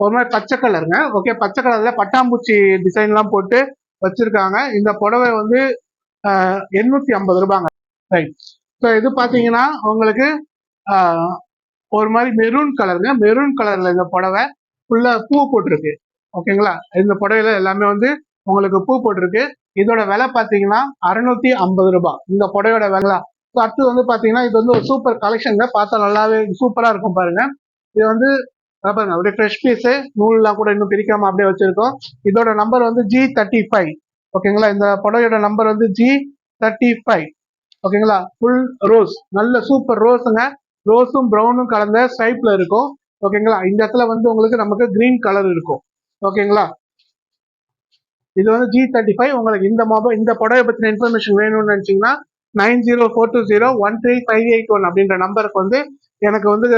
ஒரு மாதிரி பச்சை கலருங்க. ஓகே, பச்சை கலர்ல பட்டாம்பூச்சி டிசைன்லாம் போட்டு வச்சிருக்காங்க. இந்த புடவை வந்து 850 ரூபாங்க. ரைட். ஸோ இது பார்த்தீங்கன்னா உங்களுக்கு ஒரு மாதிரி மெரூன் கலருங்க. மெரூன் கலர்ல இந்த புடவை ஃபுல்லா பூ போட்டிருக்கு. ஓகேங்களா, இந்த புடவையில எல்லாமே வந்து உங்களுக்கு பூ போட்டிருக்கு. இதோட விலை பார்த்தீங்கன்னா 650 ரூபாய் இந்த புடவையோட விலை. ஸோ அடுத்து வந்து பார்த்தீங்கன்னா இது வந்து ஒரு சூப்பர் கலெக்ஷன், பார்த்தா நல்லாவே சூப்பரா இருக்கும் பாருங்க. இது வந்து பாருங்க அப்படியே ஃப்ரெஷ் பீஸு, நூல்லாம் கூட இன்னும் பிரிக்காம அப்படியே வச்சிருக்கோம். இதோட நம்பர் வந்து G35. ஓகேங்களா, இந்த புடவையோட நம்பர் வந்து G35. ஓகேங்களா, ஃபுல் ரோஸ், நல்ல சூப்பர் ரோஸுங்க. ரோஸும் ப்ரௌனும் கலந்த ஸ்டைப்ல இருக்கும். ஓகேங்களா, இந்த இடத்துல வந்து உங்களுக்கு நமக்கு கிரீன் கலர் இருக்கும். ஓகேங்களா, இது வந்து G35. உங்களுக்கு இந்த புடவை பத்தின இன்ஃபர்மேஷன் வேணும்னு நினைச்சீங்கன்னா 9042013581 அப்படின்ற நம்பருக்கு வந்து எனக்கு வந்து